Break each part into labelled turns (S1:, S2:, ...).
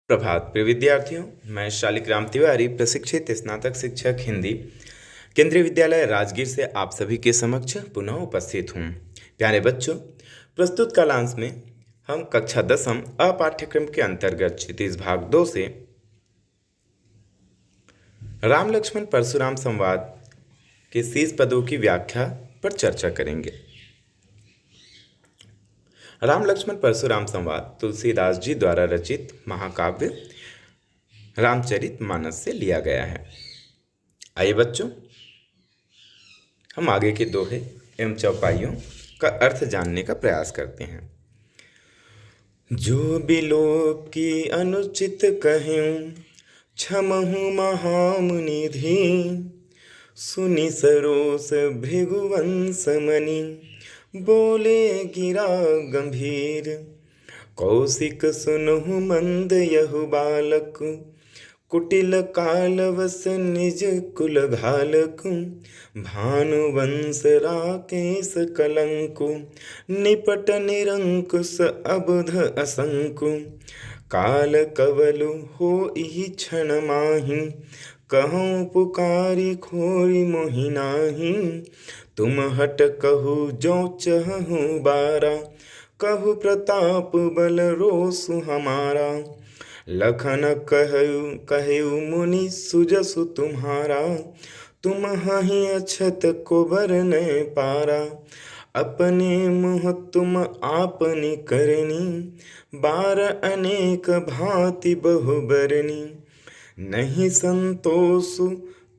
S1: प्रभात प्रिय विद्यार्थियों, मैं शालिग्राम तिवारी, प्रशिक्षित स्नातक शिक्षक हिंदी, केंद्रीय विद्यालय राजगीर से आप सभी के समक्ष पुनः उपस्थित हूँ। प्यारे बच्चों, प्रस्तुत कालांश में हम कक्षा 10वीं अ पाठ्यक्रम के अंतर्गत क्षितिज भाग 2 से राम लक्ष्मण परशुराम संवाद के शेष पदों की व्याख्या पर चर्चा करेंगे। राम लक्ष्मण परशुराम संवाद तुलसीदास जी द्वारा रचित महाकाव्य रामचरितमानस से लिया गया है। आइए बच्चों, हम आगे के दोहे एवं चौपाइयों का अर्थ जानने का प्रयास करते हैं। जो बिलोक की अनुचित कहूँ, क्षमहु महामुनिधि, सुनि सरोस भृगुवंश मणि, बोले गिरा गंभीर। कौशिक सुनहु मंद यहु बालक, कुटिल कालवस निज कुल घालक। भानुवंश राकेश कलंकु, निपट निरंकुश अबुध असंकु। काल कवलु हो इहि क्षण माहि, कहूँ पुकारी खोरी मोहि नाही। तुम हट कहु जो चहु बारा, कहु प्रताप बल रोसु हमारा। लखन कहु मुनि सुजसु तुम्हारा, तुम हहि अछत को बरन पारा। अपने मुँह तुम आपनी करनी, बार अनेक भांति बहु बरनी। नहीं संतोषु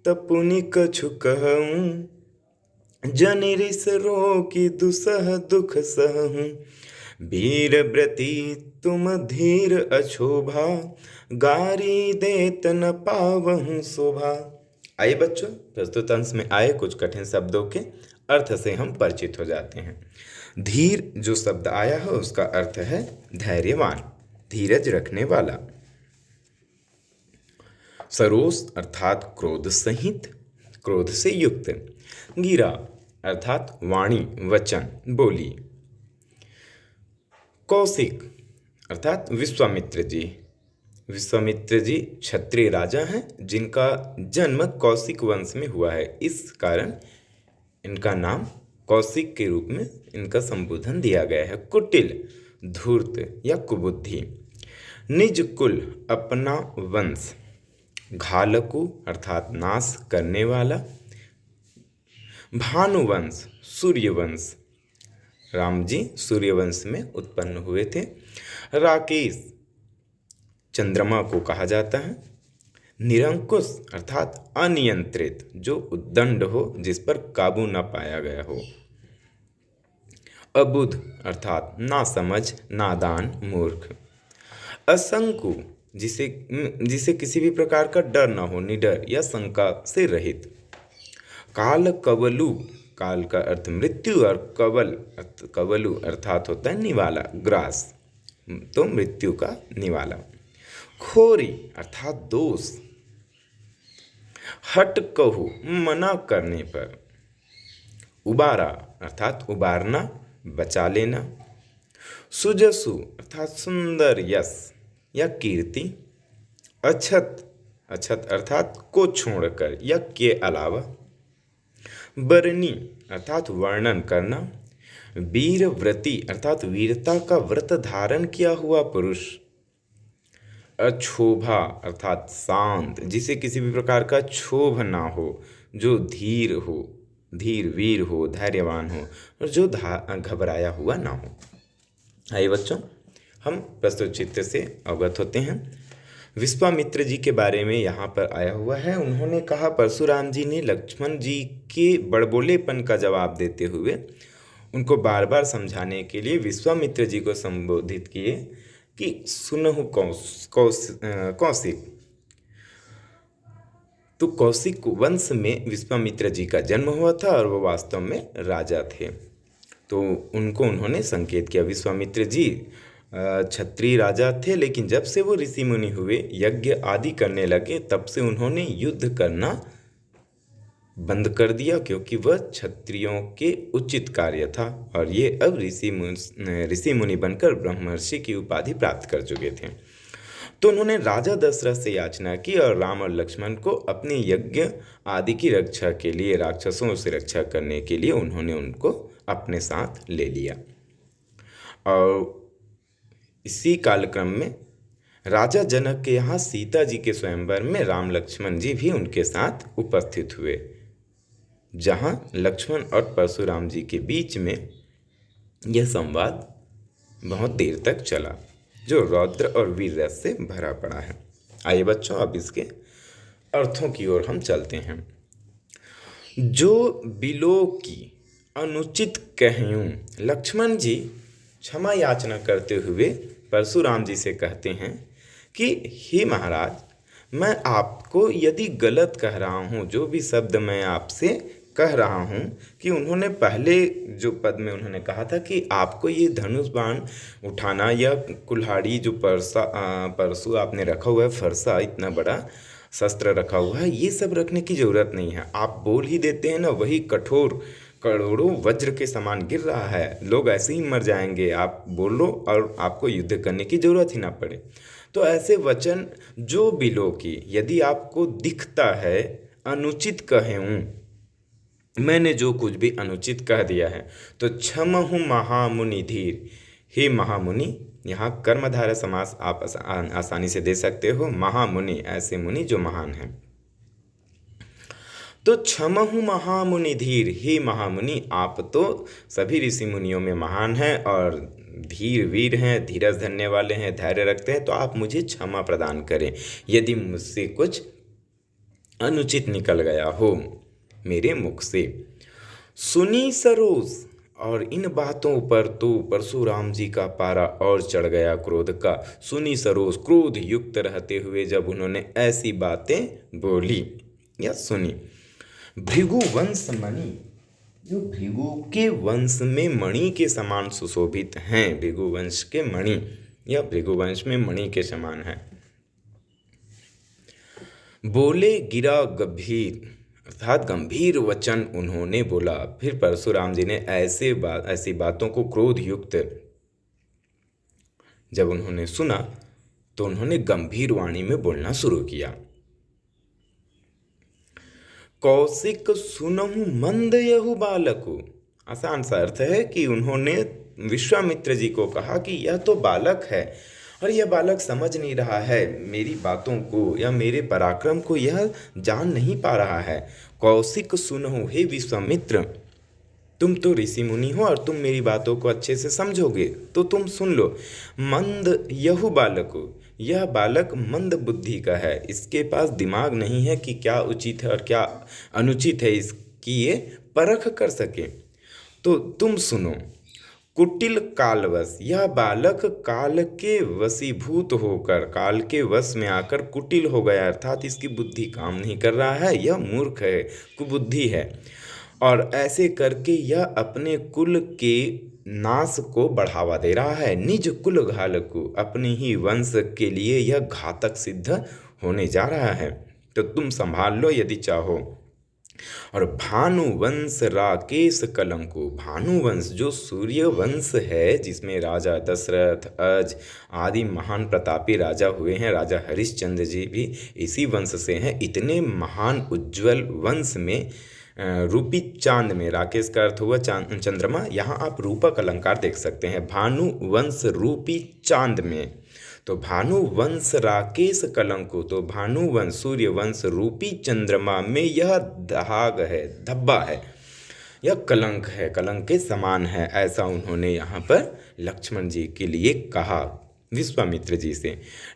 S1: तपुनि कछु कहूँ, जनि रिस रोकी दुसह दुख सहूँ। वीर व्रती तुम धीर अछोभा, गारी देत न पावहु शोभा। आइए बच्चों, प्रस्तुत अंश में आए कुछ कठिन शब्दों के अर्थ से हम परिचित हो जाते हैं। धीर जो शब्द आया है उसका अर्थ है धैर्यवान, धीरज रखने वाला। सरोस अर्थात क्रोध सहित, क्रोध से युक्त। गिरा अर्थात वाणी, वचन, बोली। कौशिक अर्थात विश्वामित्र जी। विश्वामित्र जी क्षत्रिय राजा हैं जिनका जन्म कौशिक वंश में हुआ है। इस कारण इनका नाम कौशिक के रूप में इनका संबोधन दिया गया है। कुटिल धूर्त या कुबुद्धि। निज कुल अपना वंश। घालकु अर्थात नाश करने वाला। भानुवंश सूर्यवंश, राम जी सूर्यवंश में उत्पन्न हुए थे। राकेश चंद्रमा को कहा जाता है। निरंकुश अर्थात अनियंत्रित, जो उद्दंड हो, जिस पर काबू न पाया गया हो। अबुध अर्थात नासमझ, नादान, मूर्ख। असंकु जिसे किसी भी प्रकार का डर न हो, निडर या शंका से रहित। काल कवलु, काल का अर्थ मृत्यु और कवलु अर्थात होता है निवाला, ग्रास, तो मृत्यु का निवाला। खोरी अर्थात दोष। हट कहु मना करने पर। उबारा अर्थात उबारना, बचा लेना। सुजसु अर्थात सुंदर, यश या कीर्ति। अछत, अछत अर्थात को छोड़कर या के अलावा। बरनी अर्थात वर्णन करना। वीर व्रती अर्थात वीरता का व्रत धारण किया हुआ पुरुष। अक्षोभा अर्थात शांत, जिसे किसी भी प्रकार का क्षोभ ना हो, जो धीर हो, धीर वीर हो, धैर्यवान हो, और जो घबराया हुआ ना हो। आइए बच्चों, हम प्रस्तुत चित्र से अवगत होते हैं। विश्वामित्र जी के बारे में यहाँ पर आया हुआ है। उन्होंने कहा, परशुराम जी ने लक्ष्मण जी के बड़बोलेपन का जवाब देते हुए उनको बार बार समझाने के लिए विश्वामित्र जी को संबोधित किए कि सुनहु कौशिक। तो कौशिक वंश में विश्वामित्र जी का जन्म हुआ था और वो वास्तव में राजा थे। तो उनको उन्होंने संकेत किया। विश्वामित्र जी क्षत्रिय राजा थे, लेकिन जब से वो ऋषि मुनि हुए, यज्ञ आदि करने लगे, तब से उन्होंने युद्ध करना बंद कर दिया, क्योंकि वह क्षत्रियों के उचित कार्य था। और ये अब ऋषि मुनि बनकर ब्रह्मर्षि की उपाधि प्राप्त कर चुके थे। तो उन्होंने राजा दशरथ से याचना की और राम और लक्ष्मण को अपने यज्ञ आदि की रक्षा के लिए, राक्षसों से रक्षा करने के लिए उन्होंने उनको अपने साथ ले लिया। और इसी कालक्रम में राजा जनक के यहाँ सीता जी के स्वयंवर में राम लक्ष्मण जी भी उनके साथ उपस्थित हुए, जहाँ लक्ष्मण और परशुराम जी के बीच में यह संवाद बहुत देर तक चला, जो रौद्र और वीर रस से भरा पड़ा है। आइए बच्चों, अब इसके अर्थों की ओर हम चलते हैं। जो बिलो की अनुचित कहूँ, लक्ष्मण जी क्षमा याचना करते हुए परशुराम जी से कहते हैं कि हे महाराज, मैं आपको यदि गलत कह रहा हूँ, जो भी शब्द मैं आपसे कह रहा हूँ, कि उन्होंने पहले जो पद में उन्होंने कहा था कि आपको ये धनुष बाण उठाना या कुल्हाड़ी जो परसू आपने रखा हुआ है, फरसा इतना बड़ा शस्त्र रखा हुआ है, ये सब रखने की ज़रूरत नहीं है। आप बोल ही देते हैं ना, वही कठोर करोड़ों वज्र के समान गिर रहा है, लोग ऐसे ही मर जाएंगे। आप बोलो और आपको युद्ध करने की ज़रूरत ही ना पड़े। तो ऐसे वचन जो बिलो की, यदि आपको दिखता है अनुचित कहूँ, मैंने जो कुछ भी अनुचित कह दिया है, तो क्षमहु महामुनि धीर। हे महामुनि, यहाँ कर्मधारय समास आप आसानी से दे सकते हो। महामुनि, ऐसे मुनि जो महान हैं। तो क्षमहु महामुनि धीर, हे महामुनि, आप तो सभी ऋषि मुनियों में महान हैं और धीर वीर हैं, धीरज धरने वाले हैं, धैर्य रखते हैं। तो आप मुझे क्षमा प्रदान करें यदि मुझसे कुछ अनुचित निकल गया हो मेरे मुख से। सुनी सरोज, और इन बातों पर तो परशुराम जी का पारा और चढ़ गया क्रोध का। सुनी सरोज, क्रोध युक्त रहते हुए जब उन्होंने ऐसी बातें बोली या सुनी। भृगु वंश मणि, जो भृगु के वंश में मणि के समान सुशोभित हैं, भृगु वंश के मणि या भृगु वंश में मणि के समान है। बोले गिरा गंभीर, अर्थात गंभीर वचन उन्होंने बोला। फिर परशुराम जी ने ऐसी बातों को क्रोध युक्त जब उन्होंने सुना, तो उन्होंने गंभीर वाणी में बोलना शुरू किया। कौशिक सुनहु मंद यहु बालकु, आसान सा अर्थ है कि उन्होंने विश्वामित्र जी को कहा कि यह तो बालक है और यह बालक समझ नहीं रहा है मेरी बातों को या मेरे पराक्रम को, यह जान नहीं पा रहा है। कौशिक सुनहु, हे विश्वामित्र, तुम तो ऋषि मुनि हो और तुम मेरी बातों को अच्छे से समझोगे, तो तुम सुन लो। मंद यहु बालको, यह बालक मंद बुद्धि का है, इसके पास दिमाग नहीं है कि क्या उचित है और क्या अनुचित है, इसकी ये परख कर सके। तो तुम सुनो। कुटिल कालवश, यह बालक काल के वशीभूत होकर, काल के वश में आकर कुटिल हो गया, अर्थात इसकी बुद्धि काम नहीं कर रहा है, यह मूर्ख है, कुबुद्धि है। और ऐसे करके यह अपने कुल के नाश को बढ़ावा दे रहा है। निज कुल घालकु, अपने ही वंश के लिए यह घातक सिद्ध होने जा रहा है। तो तुम संभाल लो यदि चाहो। और भानुवंश राकेश कलंकु, भानुवंश जो सूर्य वंश है, जिसमें राजा दशरथ, अज आदि महान प्रतापी राजा हुए हैं, राजा हरिश्चंद्र जी भी इसी वंश से हैं। इतने महान उज्ज्वल वंश में रूपी चांद में, राकेश का अर्थ हुआ चंद्रमा, यहाँ आप रूपक अलंकार देख सकते हैं। भानुवंश रूपी चांद में, तो भानुवंश राकेश कलंको, तो भानुवंश सूर्य वंश रूपी चंद्रमा में यह दाग है, धब्बा है, यह कलंक है, कलंक के समान है। ऐसा उन्होंने यहाँ पर लक्ष्मण जी के लिए कहा विश्वामित्र जी से।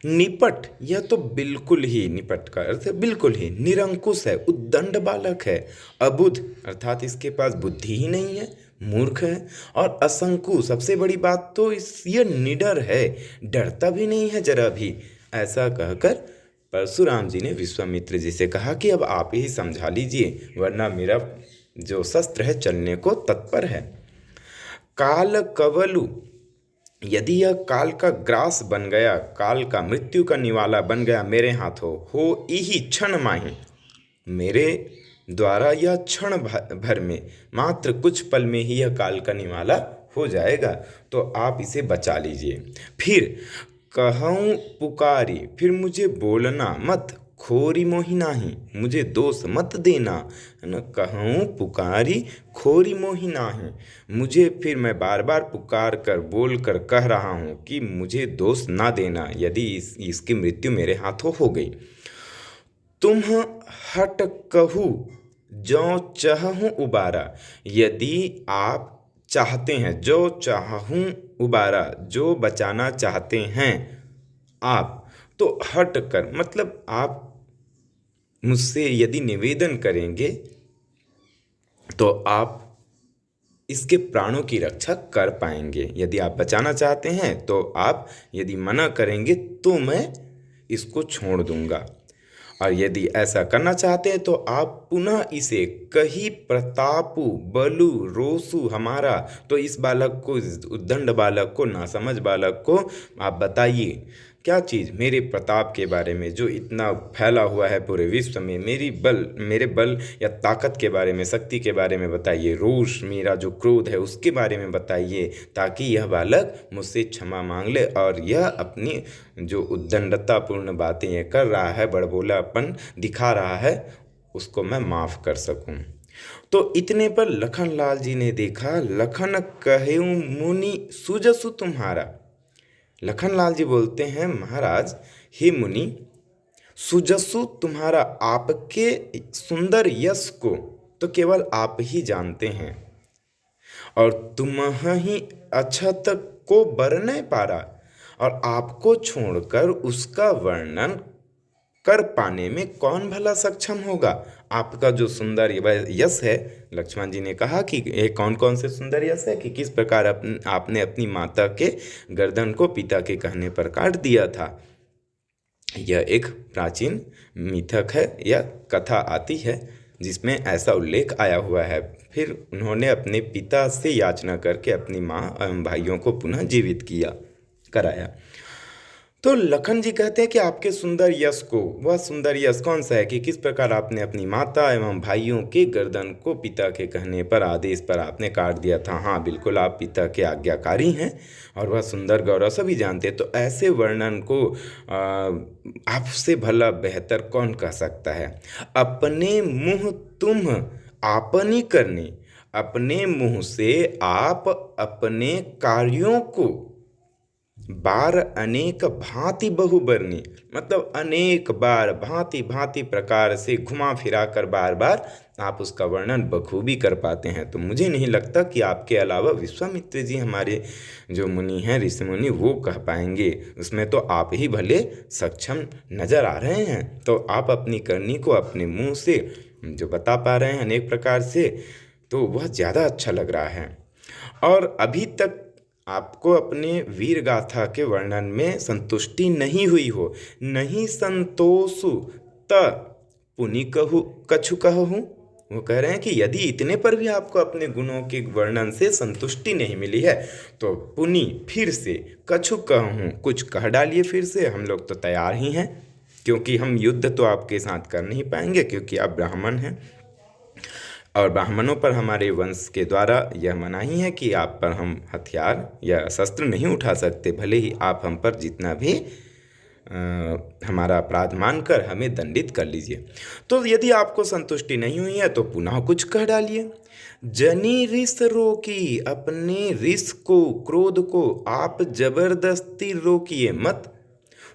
S1: निपट, यह तो बिल्कुल ही, निपट का अर्थ है बिल्कुल ही, निरंकुश है, उद्दंड बालक है, अबुध अर्थात इसके पास बुद्धि ही नहीं है, मूर्ख है। और असंकु, सबसे बड़ी बात तो ये निडर है, डरता भी नहीं है जरा भी। ऐसा कहकर परशुराम जी ने विश्वामित्र जी से कहा कि अब आप ही समझा लीजिए, वरना मेरा जो शस्त्र है चलने को तत्पर है। काल कवलु, यदि यह काल का ग्रास बन गया, काल का मृत्यु का निवाला बन गया मेरे हाथों, हो इही क्षण माही, मेरे द्वारा यह क्षण भर में, मात्र कुछ पल में ही यह काल का निवाला हो जाएगा, तो आप इसे बचा लीजिए। फिर कहूँ पुकारी फिर मुझे बोलना मत, खोरी मोहि नाही मुझे दोष मत देना, है ना। कहूँ पुकारी खोरी मोहि नाही, मुझे फिर मैं बार बार पुकार कर बोल कर कह रहा हूँ कि मुझे दोष ना देना यदि इसकी मृत्यु मेरे हाथों हो गई। तुम हट कहू जो चाहूँ उबारा, यदि आप चाहते हैं, जो चाहूँ उबारा, जो बचाना चाहते हैं आप, तो हट कर मतलब आप मुझसे यदि निवेदन करेंगे तो आप इसके प्राणों की रक्षा कर पाएंगे। यदि आप बचाना चाहते हैं तो आप यदि मना करेंगे तो मैं इसको छोड़ दूंगा, और यदि ऐसा करना चाहते हैं तो आप पुनः इसे कही प्रतापु बलु रोसु हमारा, तो इस बालक को, इस उद्दंड बालक को, नासमझ बालक को आप बताइए क्या चीज़, मेरे प्रताप के बारे में जो इतना फैला हुआ है पूरे विश्व में, मेरे बल या ताकत के बारे में, शक्ति के बारे में बताइए, रोष मेरा जो क्रोध है उसके बारे में बताइए, ताकि यह बालक मुझसे क्षमा मांग ले और यह अपनी जो उद्दंडतापूर्ण बातें ये कर रहा है, बड़बोलापन दिखा रहा है, उसको मैं माफ़ कर सकूं। तो इतने पर लखन लाल जी ने देखा, लखन कहेऊ मुनि सुजसु तुम्हारा। लखन लाल जी बोलते हैं, महाराज हे मुनि, सुजसु तुम्हारा, आपके सुंदर यश को तो केवल आप ही जानते हैं, और तुम ही अछत को वर्णय पारा, और आपको छोड़कर उसका वर्णन कर पाने में कौन भला सक्षम होगा। आपका जो सुंदर यश है, लक्ष्मण जी ने कहा कि ये कौन कौन से सुंदर यश है, कि किस प्रकार आपने अपनी माता के गर्दन को पिता के कहने पर काट दिया था। यह एक प्राचीन मिथक है या कथा आती है जिसमें ऐसा उल्लेख आया हुआ है। फिर उन्होंने अपने पिता से याचना करके अपनी माँ एवं भाइयों को पुनः जीवित कराया। तो लखन जी कहते हैं कि आपके सुंदर यश को, वह सुंदर यश कौन सा है, कि किस प्रकार आपने अपनी माता एवं भाइयों के गर्दन को पिता के कहने पर, आदेश पर आपने काट दिया था। हाँ बिल्कुल, आप पिता के आज्ञाकारी हैं और वह सुंदर गौरव सभी जानते हैं। तो ऐसे वर्णन को आपसे भला बेहतर कौन कह सकता है। अपने मुँह तुम आपनी करने, अपने मुँह से आप अपने कार्यों को बार अनेक भांति बहुबरनी, मतलब अनेक बार भांति भांति प्रकार से घुमा फिरा कर बार बार आप उसका वर्णन बखूबी कर पाते हैं। तो मुझे नहीं लगता कि आपके अलावा विश्वामित्र जी हमारे जो मुनि हैं, ऋषि मुनि, वो कह पाएंगे। उसमें तो आप ही भले सक्षम नजर आ रहे हैं। तो आप अपनी करनी को अपने मुंह से जो बता पा रहे हैं अनेक प्रकार से, तो वह ज़्यादा अच्छा लग रहा है। और अभी तक आपको अपने वीर गाथा के वर्णन में संतुष्टि नहीं हुई हो, नहीं संतोषु त पुनि कहु कछु कहूँ। वो कह रहे हैं कि यदि इतने पर भी आपको अपने गुणों के वर्णन से संतुष्टि नहीं मिली है तो पुनि फिर से कछु कहूँ, कुछ कह डालिए फिर से, हम लोग तो तैयार ही हैं। क्योंकि हम युद्ध तो आपके साथ कर नहीं पाएंगे, क्योंकि आप ब्राह्मण हैं और ब्राह्मणों पर हमारे वंश के द्वारा यह मनाही है कि आप पर हम हथियार या शस्त्र नहीं उठा सकते, भले ही आप हम पर जितना भी हमारा अपराध मानकर हमें दंडित कर लीजिए। तो यदि आपको संतुष्टि नहीं हुई है तो पुनः कुछ कह डालिए। जनी रिस रोकी, अपने रिस को, क्रोध को आप जबरदस्ती रोकिए मत।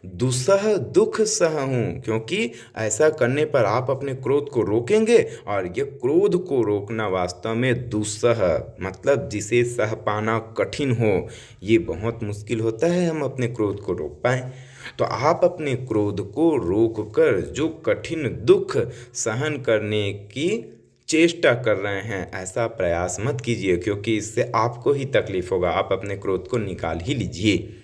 S1: दुसह दुख सहूँ, क्योंकि ऐसा करने पर आप अपने क्रोध को रोकेंगे, और ये क्रोध को रोकना वास्तव में दुसह मतलब जिसे सह पाना कठिन हो, ये बहुत मुश्किल होता है हम अपने क्रोध को रोक पाएँ। तो आप अपने क्रोध को रोक कर जो कठिन दुख सहन करने की चेष्टा कर रहे हैं, ऐसा प्रयास मत कीजिए, क्योंकि इससे आपको ही तकलीफ होगा। आप अपने क्रोध को निकाल ही लीजिए।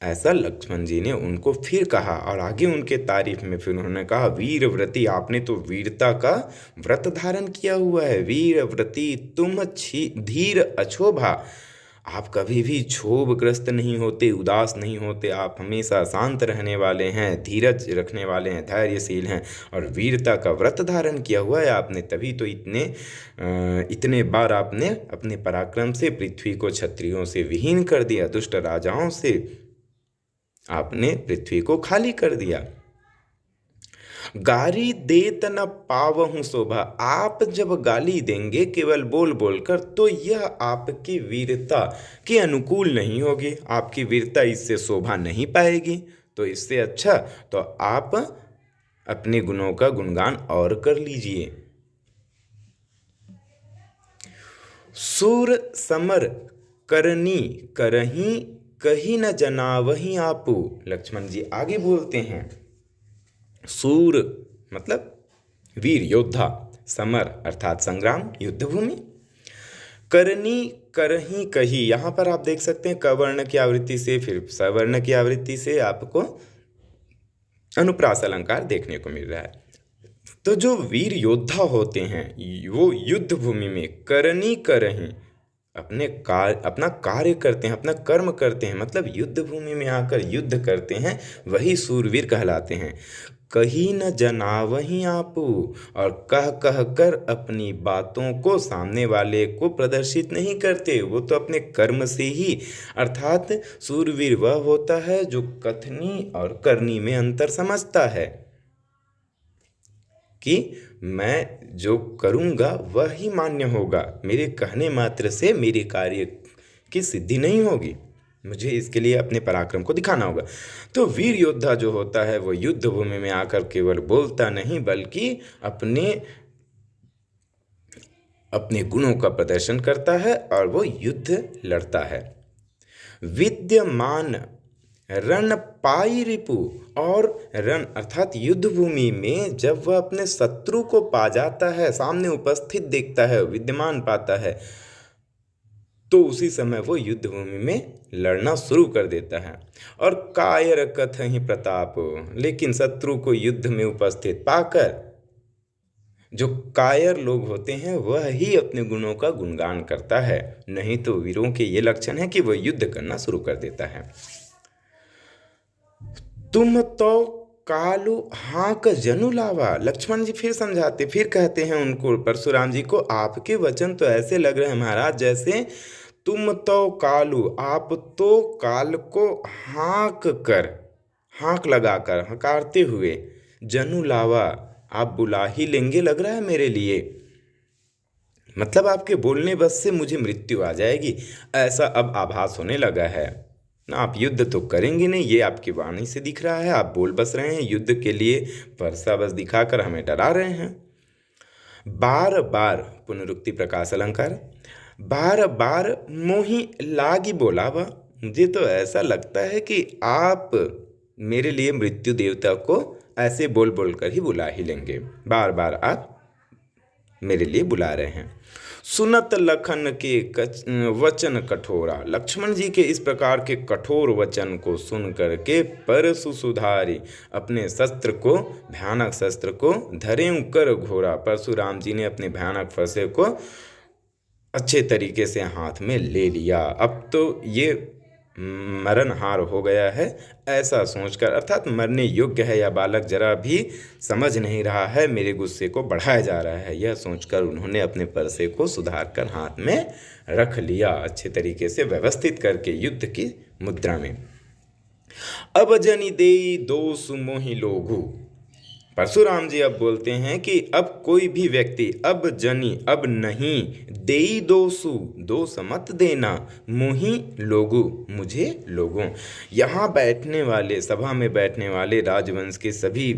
S1: ऐसा लक्ष्मण जी ने उनको फिर कहा, और आगे उनके तारीफ में फिर उन्होंने कहा, वीर व्रती, आपने तो वीरता का व्रत धारण किया हुआ है। वीर व्रती तुम धीर अछोभा, आप कभी भी क्षोभग्रस्त नहीं होते, उदास नहीं होते, आप हमेशा शांत रहने वाले हैं, धीरज रखने वाले हैं, धैर्यशील हैं, और वीरता का व्रत धारण किया हुआ है आपने। तभी तो इतने बार आपने अपने पराक्रम से पृथ्वी को क्षत्रियों से विहीन कर दिया, दुष्ट राजाओं से आपने पृथ्वी को खाली कर दिया। गारी देत न पावहु शोभा, आप जब गाली देंगे केवल बोल बोल कर तो यह आपकी वीरता के अनुकूल नहीं होगी, आपकी वीरता इससे शोभा नहीं पाएगी। तो इससे अच्छा तो आप अपने गुणों का गुणगान और कर लीजिए। सूर समर करनी करही, कही न जनावही आपू। लक्ष्मण जी आगे बोलते हैं, सूर मतलब वीर योद्धा, समर अर्थात संग्राम युद्ध भूमि, करनी करही कही। यहाँ पर आप देख सकते हैं कवर्ण की आवृत्ति से फिर सवर्ण की आवृत्ति से आपको अनुप्रास अलंकार देखने को मिल रहा है। तो जो वीर योद्धा होते हैं वो युद्ध भूमि में करनी करही अपना कार्य करते हैं, अपना कर्म करते हैं, मतलब युद्ध भूमि में आकर युद्ध करते हैं, वही सूरवीर कहलाते हैं। कही न जनावही आपू, और कह कह कर अपनी बातों को सामने वाले को प्रदर्शित नहीं करते, वो तो अपने कर्म से ही, अर्थात सूरवीर वह होता है जो कथनी और करनी में अंतर समझता है कि मैं जो करूँगा वह ही मान्य होगा, मेरे कहने मात्र से मेरे कार्य की सिद्धि नहीं होगी, मुझे इसके लिए अपने पराक्रम को दिखाना होगा। तो वीर योद्धा जो होता है वो युद्ध भूमि में आकर केवल बोलता नहीं बल्कि अपने गुणों का प्रदर्शन करता है और वो युद्ध लड़ता है। विद्यमान रण पाई रिपु, और रण अर्थात युद्ध भूमि में जब वह अपने शत्रु को पा जाता है, सामने उपस्थित देखता है, विद्यमान पाता है, तो उसी समय वो युद्ध भूमि में लड़ना शुरू कर देता है। और कायर कथहि प्रताप, लेकिन शत्रु को युद्ध में उपस्थित पाकर जो कायर लोग होते हैं वह ही अपने गुणों का गुणगान करता है, नहीं तो वीरों के ये लक्षण है कि वह युद्ध करना शुरू कर देता है। तुम तो कालू हाँक जनु लावा। लक्ष्मण जी फिर समझाते, फिर कहते हैं उनको, परशुराम जी को, आपके वचन तो ऐसे लग रहे हैं महाराज जैसे तुम तो कालू, आप तो काल को हाँक लगाकर, हकारते हुए, जनु लावा आप बुला ही लेंगे लग रहा है मेरे लिए, मतलब आपके बोलने बस से मुझे मृत्यु आ जाएगी, ऐसा अब आभास होने लगा है ना। आप युद्ध तो करेंगे नहीं, ये आपकी वाणी से दिख रहा है, आप बोल बस रहे हैं युद्ध के लिए, परसा बस दिखाकर हमें डरा रहे हैं। बार बार पुनरुक्ति प्रकाश अलंकार, बार बार मोहि लागी बोलावा, मुझे तो ऐसा लगता है कि आप मेरे लिए मृत्यु देवता को ऐसे बोल बोल कर ही बुला ही लेंगे, बार बार आप मेरे लिए बुला रहे हैं। सुनत लखन के वचन कठोरा, लक्ष्मण जी के इस प्रकार के कठोर वचन को सुन करके परशु सुधारी, अपने शस्त्र को, भयानक शस्त्र को धरे कर घोरा, परशुराम जी ने अपने भयानक फरसे को अच्छे तरीके से हाथ में ले लिया। अब तो ये मरणहार हो गया है ऐसा सोचकर, अर्थात मरने योग्य है यह बालक, जरा भी समझ नहीं रहा है, मेरे गुस्से को बढ़ाया जा रहा है, यह सोचकर उन्होंने अपने परसे को सुधार कर हाथ में रख लिया, अच्छे तरीके से व्यवस्थित करके युद्ध की मुद्रा में। अब जनि देई दोष मोहि लोगु, परशुराम जी अब बोलते हैं कि अब कोई भी व्यक्ति, अब जनी अब नहीं, देई दोषु दोष मत देना, मोहि लोगु मुझे लोगों, यहाँ बैठने वाले, सभा में बैठने वाले राजवंश के सभी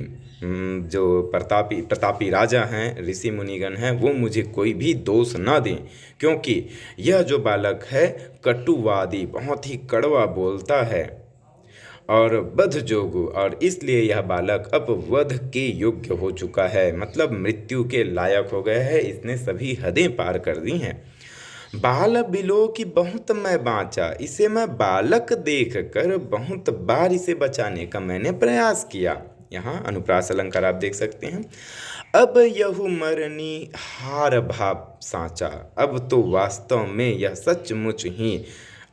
S1: जो प्रतापी राजा हैं, ऋषि मुनिगण हैं, वो मुझे कोई भी दोष ना दें, क्योंकि यह जो बालक है कटुवादी, बहुत ही कड़वा बोलता है और वध जोगु, और इसलिए यह बालक अब वध के योग्य हो चुका है, मतलब मृत्यु के लायक हो गया है, इसने सभी हदें पार कर दी हैं। बाल बिलो की बहुत मैं बाँचा, इसे मैं बालक देख कर बहुत बार इसे बचाने का मैंने प्रयास किया। यहाँ अनुप्रास अलंकार आप देख सकते हैं। अब यहु मरनी हार भाव साँचा, अब तो वास्तव में यह सचमुच ही,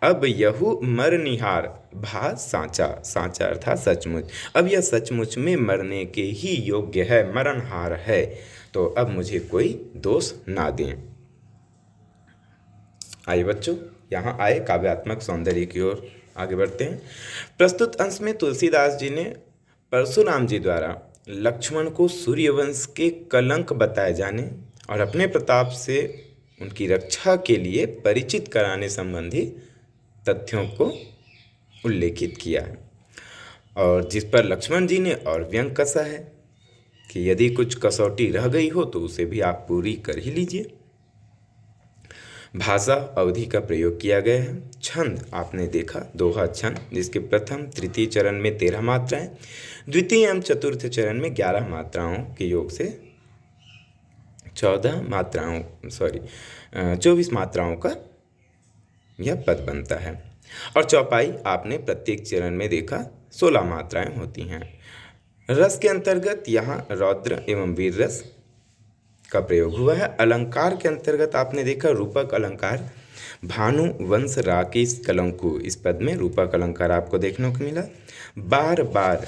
S1: अब यहु मरनिहार भा साँचा, साँचा अर्थात सचमुच, अब यह सचमुच में मरने के ही योग्य है, मरणहार है, तो अब मुझे कोई दोष ना दें। आइए बच्चों, यहाँ आए काव्यात्मक सौंदर्य की ओर। आगे बढ़ते हैं। प्रस्तुत अंश में तुलसीदास जी ने परशुराम जी द्वारा लक्ष्मण को सूर्यवंश के कलंक बताए जाने और अपने प्रताप से उनकी रक्षा के लिए परिचित कराने संबंधी तथ्यों को उल्लेखित किया है, और जिस पर लक्ष्मण जी ने और व्यंग कसा है कि यदि कुछ कसौटी रह गई हो तो उसे भी आप पूरी कर ही लीजिए। भाषा अवधि का प्रयोग किया गया है। छंद आपने देखा, दोहा छंद, जिसके प्रथम तृतीय चरण में 13 मात्राएं, द्वितीय एवं चतुर्थ चरण में 11 मात्राओं के योग से 24 मात्राओं का यह पद बनता है। और चौपाई आपने प्रत्येक चरण में देखा 16 मात्राएं होती हैं। रस के अंतर्गत यहाँ रौद्र एवं वीर रस का प्रयोग हुआ है। अलंकार के अंतर्गत आपने देखा रूपक अलंकार, भानु वंश राकेश कलंकु, इस पद में रूपक अलंकार आपको देखने को मिला। बार बार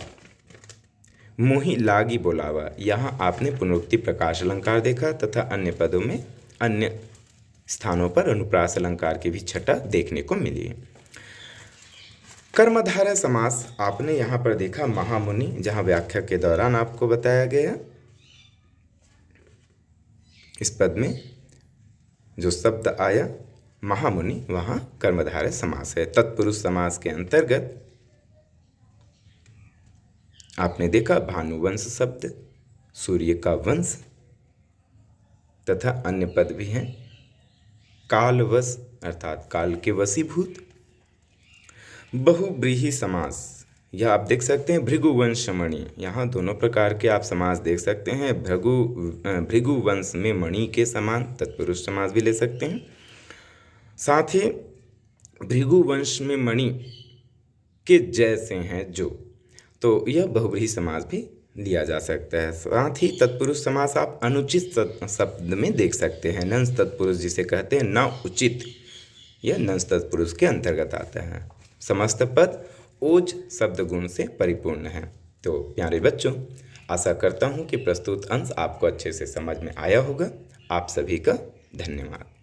S1: मोहि लागी बोलावा, यहाँ आपने पुनरुक्ति प्रकाश अलंकार देखा तथा अन्य पदों में अन्य स्थानों पर अनुप्रास अलंकार की भी छटा देखने को मिली। कर्मधारय समास आपने यहाँ पर देखा महामुनि, जहाँ व्याख्या के दौरान आपको बताया गया इस पद में जो शब्द आया महामुनि, वहाँ कर्मधारय समास है। तत्पुरुष समास के अंतर्गत आपने देखा भानुवंश शब्द, सूर्य का वंश तथा अन्य पद भी हैं। कालवश अर्थात काल के वशीभूत। बहुव्रीहि समास, यह आप देख सकते हैं भृगुवंश मणि, यहाँ दोनों प्रकार के आप समास देख सकते हैं। भृगुवंश में मणि के समान तत्पुरुष समास भी ले सकते हैं, साथ ही भृगुवंश में मणि के जैसे हैं जो, तो यह बहुव्रीहि समास भी लिया जा सकता है। साथ ही तत्पुरुष समास आप अनुचित शब्द में देख सकते हैं। नंस तत्पुरुष जिसे कहते हैं न उचित, यह नंस तत्पुरुष के अंतर्गत आता है। समस्त पद ओज शब्द गुण से परिपूर्ण है। तो प्यारे बच्चों, आशा करता हूँ कि प्रस्तुत अंश आपको अच्छे से समझ में आया होगा। आप सभी का धन्यवाद।